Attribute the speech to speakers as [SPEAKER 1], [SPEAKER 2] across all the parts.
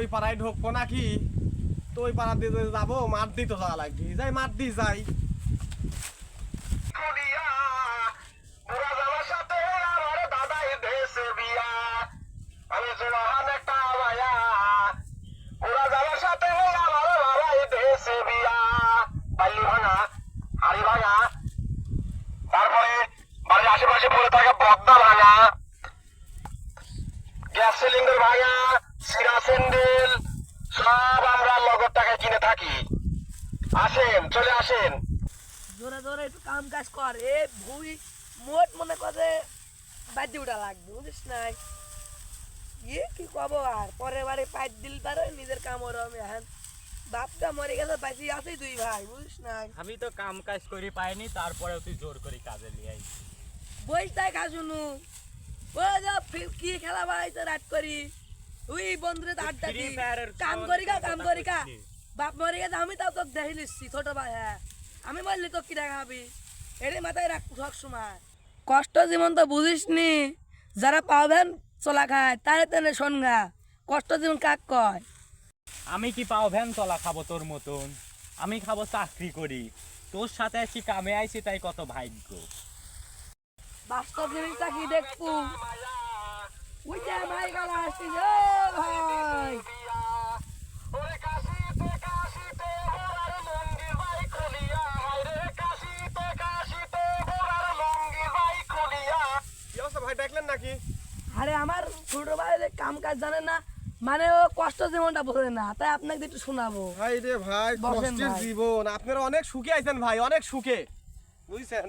[SPEAKER 1] ওই পাড়ায় ঢুকবো নাকি? তো ওই পাড়া দিয়ে যাবো, মাঠ দিতে যাওয়া লাগবে। যাই মাঠ দিয়ে যাই।
[SPEAKER 2] তারপরে বাড়ির আশেপাশে পড়ে থাকে বদনা ভাঙা, গ্যাস সিলিন্ডার ভাঙা, সিরা স্যান্ডেল সব আমরা নগদ টাকায় কিনে থাকি। আসেন, চলে আসেন।
[SPEAKER 3] জোরে জোরে একটু কাম কাজ কর। এ ভুই মোট মনে করে বাজি উঠা লাগবে, বুঝিস নাই? কি কব আর পরের বারে পাইট দিল পারো নিজের কাম ওর আমি হ্যাঁ বাপটা মরে গেছে, বাঁচি আছে দুই ভাই, বুঝিস নাই?
[SPEAKER 4] আমি তো কাম কাজ করি পাইনি, তারপরেও তুই জোর করি কাজে লিয়াই।
[SPEAKER 3] বইস তাই খা শুনু ও যা কি খেলা বাড়াইতে রাত করি ওই বন্ধুরে তো আড্ডা দি কাম করি কা বাপ মরে গেছে আমি তাও তোকে দেখে নিচ্ছি ছোট ভাই। হ্যাঁ আমি বললি তো কি দেখাবি এরে মাথায় রাখ সব সময়। কষ্ট জীবন তো বুঝিস নি, যারা পাবেন চলা খায় তারে তেনে শোনগা কষ্ট জীবন কাক কয়।
[SPEAKER 4] আমি কি পাও ভ্যান চলা খাবো তোর মতন? আমি খাবো চাকরি করি, তোর সাথে আছি কামে আইছি, তাই কত ভাগ্য।
[SPEAKER 3] বাস্তব জিনিসটা কি দেখবো ওই যে ভাই গালা আসছে ভাই
[SPEAKER 1] কি অবস্থা ভাই, দেখলেন নাকি?
[SPEAKER 3] আরে আমার ছোট ভাই কাম কাজ জানে না, মানে ও কষ্ট জীবনটা বোঝে না, তাই আপনাকে একটু শোনাবো।
[SPEAKER 1] ভাই রে ভাই,
[SPEAKER 3] বসেন
[SPEAKER 1] কষ্টের
[SPEAKER 3] ভাই।
[SPEAKER 1] জীবন। আপনারা অনেক সুখে আছেন ভাই, অনেক সুখে, বুঝছেন?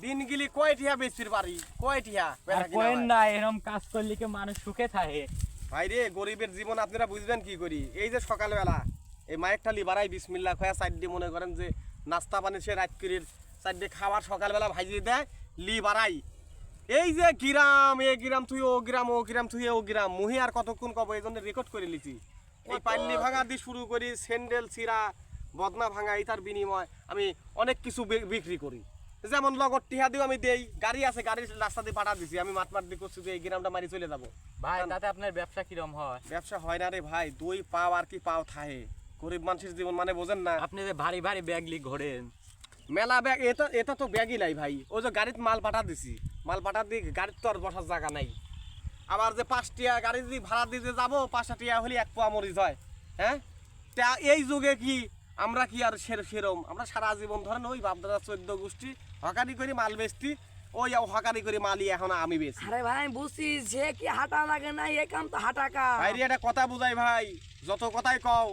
[SPEAKER 1] দিন গেলি কয়টিয়া বেচতির পারি, কয়টিয়া
[SPEAKER 4] আর কোয়েন না এরকম কাজ করলে কি মানুষ সুখে থাকে?
[SPEAKER 1] ভাই রে, গরিবের জীবন আপনারা বুঝবেন কি করি? এই যে সকালবেলা এই মায়েরটা লিবারাই বিসমিল্লাহ খয়া সাইড মনে করেন যে নাস্তা পানি সে রাত করির সাইড খাবার সকালবেলা ভাজিয়ে দেয় লিবারাই। এই যে গ্রাম এ গ্রাম তুই ও গ্রাম, ও গ্রাম তুই ও গ্রাম, মুহি আর কতক্ষণ কব, এই জন্য রেকর্ড করে লিছি। এই পাল্লি ভাঙা দিয়ে শুরু করি, স্যান্ডেল ছিঁড়া, বদনা ভাঙা, এটার বিনিময় আমি অনেক কিছু বিক্রি করি। যেমন লগত টিহা দিও আমি দেই, গাড়ি আছে, গাড়ির রাস্তা দিয়ে পাঠা দিছি, আমি মাঠ দিয়ে করছি যে এই গ্রামটা মারি চলে যাবো।
[SPEAKER 4] ভাই তাতে আপনার ব্যবসা কিরম হয়?
[SPEAKER 1] ব্যবসা হয় না রে ভাই, দুই পাও আর কি পাও থাহে, গরিব মানুষের জীবন মানে বোঝেন না।
[SPEAKER 4] আপনি যে ভারী ভারী ব্যাগ লি ঘোরেন,
[SPEAKER 1] মেলা ব্যাগ, এটা এটা তো ব্যাগই নাই ভাই। ওই যে গাড়িতে মাল পাঠা দিছি, মাল পাঠা দিয়ে গাড়ির তো আর বসার জায়গা নাই। আবার যে 5 টিয়া গাড়ি যদি ভাড়া দিতে যাবো, 5 টিয়া হলে 1 পোয়া মরিচ হয়। হ্যাঁ, তা এই যুগে কি আমরা কি আর সেরম? আমরা সারা জীবন ধরেন ওই বাপদাদা 14 গোষ্ঠী হকারি করে মাল বেচতি, ওই হকারি করে মালই এখন আমি বেচি।
[SPEAKER 3] আরে ভাই বুঝছি যে কি হাঁটা লাগে না, এই কাম তো হাঁটা কাম।
[SPEAKER 1] ভাই রে, একটা কথা বুঝাই ভাই, যত কথাই কও,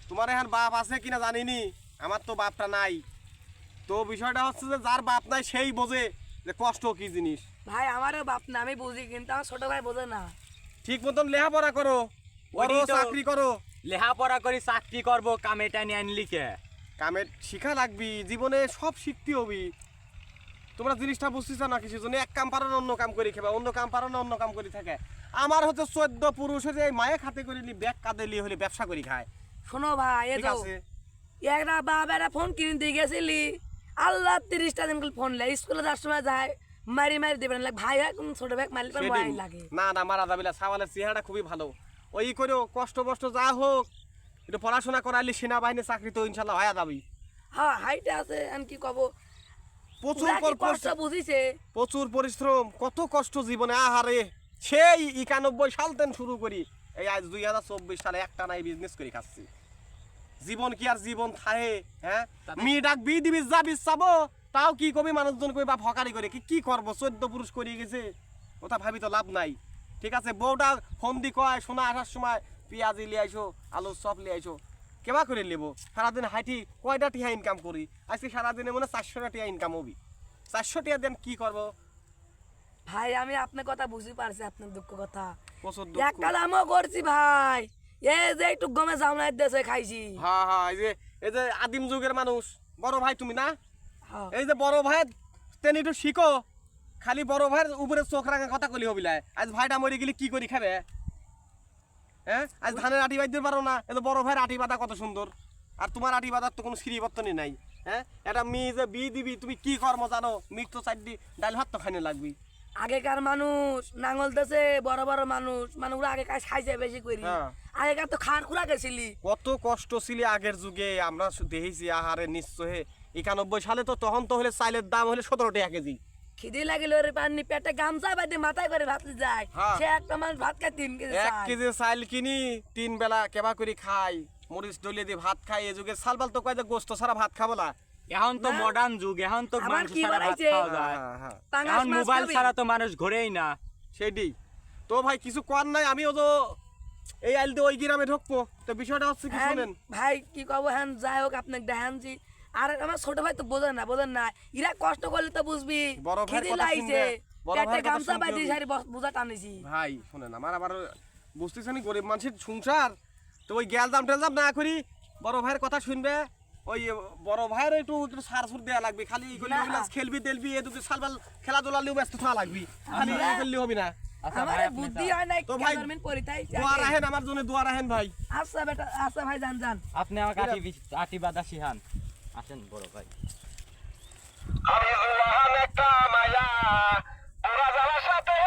[SPEAKER 1] তোমার এখন বাপ আছে কিনা জানিনি, আমার তো বাপটা নাই। তো বিষয়টা হচ্ছে যে যার বাপ নাই সেই বোঝে যে কষ্ট কি জিনিস।
[SPEAKER 3] ভাই আমারও বাপ না, আমি বুঝি, কিন্তু আমার ছোট ভাই বোঝে না।
[SPEAKER 1] ঠিক মতন লেখাপড়া করো, বড়
[SPEAKER 4] ওইটাই তো।
[SPEAKER 1] চাকরি করো।
[SPEAKER 4] লেখাপড়া করে চাকরি করবো, কামেটা নিয়ে আনলি কে?
[SPEAKER 1] কামের শিখা লাগবি, জীবনে সব শিখতে হবি। তোমরা জিনিসটা বুঝতেছ না, কিছু জন্য এক কাম পারো না অন্য কাম করে খেবা, অন্য কাম পারো না অন্য কাম করে থাকে। আমার হচ্ছে 14 পুরুষ যে মায়ে খাতে করিলি ব্যাগ কাঁদে লিয়ে হলে ব্যবসা করি খায়।
[SPEAKER 3] শোনো ভাই, এ
[SPEAKER 1] ঠিক
[SPEAKER 3] তো
[SPEAKER 1] আছে,
[SPEAKER 3] একটা বাপ একটা ফোন কিনে দিয়ে গেছিলি, আল্লাহ 30টা দিন ফোন লে স্কুলে যাওয়ার সময় যায় মারি দেবেন ভাই ভাই কোন ছোট ব্যাগ মারলে পর মাই লাগে।
[SPEAKER 1] না না, মারা যাবে না, সাওয়ালের চেহারাটা খুবই ভালো। ওই করেও কষ্ট কষ্ট যা হোক, একটু পড়াশোনা করাইলে সেনাবাহিনী চাকরি তো ইনশাল্লাহ হয়ে যাবি।
[SPEAKER 3] হ্যাঁ হাইটে আছে আর কি কব,
[SPEAKER 1] প্রচুর
[SPEAKER 3] কষ্ট বুঝিছে,
[SPEAKER 1] প্রচুর পরিশ্রম, কত কষ্ট জীবনে। আহারে, সেই 91 সাল থেকে শুরু করি, এই আজ 2024 সালে একটা নাই বিজনেস করে খাচ্ছি। জীবন কি আর জীবন থাহে? হ্যাঁ, মি ডাকবি দিবি যাবি চাবো, তাও কি কবি মানুষজন কই বাপ হকারি করে কি কি করবো? 14 পুরুষ করিয়ে গেছে, ওটা ভাবি তো লাভ নাই। ঠিক আছে, বউটা ফোন দি কয় শোনা আসার সময় পেঁয়াজি লিয়ে আইসো, আলু চপ লিয়ে আইসো, কেবা করে নেবো? সারাদিন হাইটি কয়টা টিহা ইনকাম করি? আজকে সারাদিনে মনে 400 টিহা ইনকাম হবি, 400 টিহা দেন কি করবো?
[SPEAKER 3] ভাই আমি আপনার কথা বুঝতে পারছি, আপনার দুঃখ কথা।
[SPEAKER 1] প্রচুর
[SPEAKER 3] এক কালামও করছি ভাই, এই যে একটু গমে জামনাই দেশে খাইছি।
[SPEAKER 1] হ্যাঁ হ্যাঁ, এই যে আদিম যুগের মানুষ, বড় ভাই তুমি না,
[SPEAKER 3] হ্যাঁ।
[SPEAKER 1] এই যে বড় ভাই তেন একটু শিখো, খালি বড় ভাইয়ের উপরে চোখ রাঙা কথা কলি হবিলাই। আজ ভাইটা মরে গেলে কি করি খাবে? হ্যাঁ, আজ ধানের আটি বাঁধতে পারো না, এই বড় ভাইয়ের আটি বাঁধা কত সুন্দর, আর তোমার আটি বাঁধার তো কোনো শ্রীবর্তনই নাই। হ্যাঁ, এটা মেয়ে যে বি দিবি, তুমি কি কর্ম জানো? মিট তো চারটি ডাল ভাত তো খাইনে লাগবি।
[SPEAKER 3] আগেকার মানুষ নাঙ্গল দেশে বড় বড় মানুষগুলো আগে কাজ খাইছে বেশি করি,
[SPEAKER 1] হ্যাঁ।
[SPEAKER 3] আগেকার তো খান খুরা গেছিলি
[SPEAKER 1] কত কষ্ট ছিল আগের যুগে, আমরা দেখেছি আহারে নিশ্চয় 91 সালে তো তখন তো হলে চাইলের দাম হলে 17 টাকা কেজি।
[SPEAKER 3] খিদে লাগিল রে পানি পেটে গামছা বাঁধে মাথায় করে ভাত যায়
[SPEAKER 1] হ্যাঁ।
[SPEAKER 3] সে একটা মানুষ ভাত খায় 3 কেজি
[SPEAKER 1] 1
[SPEAKER 3] চাল।
[SPEAKER 1] কেজি চাইল কিনি 3 বেলা কেবা করে খাই, মরিচ ডলিয়ে দিয়ে ভাত খাই। এই যুগে সালবাল তো কয় যে গোস্ত ছাড়া ভাত খাবো না।
[SPEAKER 4] এখন তো
[SPEAKER 3] না।
[SPEAKER 4] মডার্ন যুগ, এখন তো
[SPEAKER 3] আবার
[SPEAKER 4] মাংস
[SPEAKER 3] কি
[SPEAKER 4] ছাড়া ভাত
[SPEAKER 3] বানাইছে?
[SPEAKER 4] খাওয়া যায়।
[SPEAKER 1] হ্যাঁ
[SPEAKER 3] পাঙ্গাস
[SPEAKER 4] এখন
[SPEAKER 3] মাছ
[SPEAKER 4] মোবাইল
[SPEAKER 3] খাবি?
[SPEAKER 4] ছাড়া তো মানুষ ঘরেই না।
[SPEAKER 1] সেটাই তো ভাই, কিছু কর নাই। আমিও তো এই আইল দিয়ে ওই গ্রামে ঢুকবো, তো বিষয়টা হচ্ছে কি
[SPEAKER 3] হ্যাঁ,
[SPEAKER 1] শুনেন।
[SPEAKER 3] ভাই কি কব হ্যাঁ যাই হোক আপনাকে দেখানছি। আর আমার ছোট ভাই তো বোঝেন না ইরা কষ্ট করলে তো বুঝবি।
[SPEAKER 1] বড় ভাইয়ের
[SPEAKER 3] খিদে
[SPEAKER 1] কথা
[SPEAKER 3] লাইছে
[SPEAKER 1] শুনবে, বড়
[SPEAKER 3] পেটে
[SPEAKER 1] ভাইয়ের কথা
[SPEAKER 3] গামছা
[SPEAKER 1] শুনতে
[SPEAKER 3] বাঁধি
[SPEAKER 1] হবে।
[SPEAKER 3] সারি বোঝা টানেছি।
[SPEAKER 1] ভাই শুনেন, আমার আবার বুঝতেছেন গরিব মানুষের সংসার, তো ওই গ্যাল দাম টেল দাম না করি, বড় ভাইয়ের কথা শুনবে। ওই বড় ভাইয়ের একটু সার সুর দেওয়া লাগবে, খালি
[SPEAKER 3] না।
[SPEAKER 1] খেলবি তেলবি এদিকে সালবাল খেলাধুলা লিও ব্যস্ত থাকা লাগবি, খালি
[SPEAKER 3] আমরা-
[SPEAKER 1] করলে হবে না।
[SPEAKER 4] আচ্ছা
[SPEAKER 3] আমার
[SPEAKER 4] ভাই, আপনি
[SPEAKER 3] বুদ্ধি
[SPEAKER 4] যান।
[SPEAKER 3] হয় নাই
[SPEAKER 1] তো ভাই,
[SPEAKER 3] গভর্নমেন্ট পরিতাই
[SPEAKER 1] দোয়া রাখেন আমার জন্য, দোয়া রাখেন ভাই।
[SPEAKER 3] আচ্ছা বেটা আচ্ছা ভাই যান
[SPEAKER 4] আপনি আমাকে আটি বাদা শিহান। আসেন বড় ভাই।
[SPEAKER 2] আমি জুয়ান একটা মায়া, ওরা যাওয়ার সাথে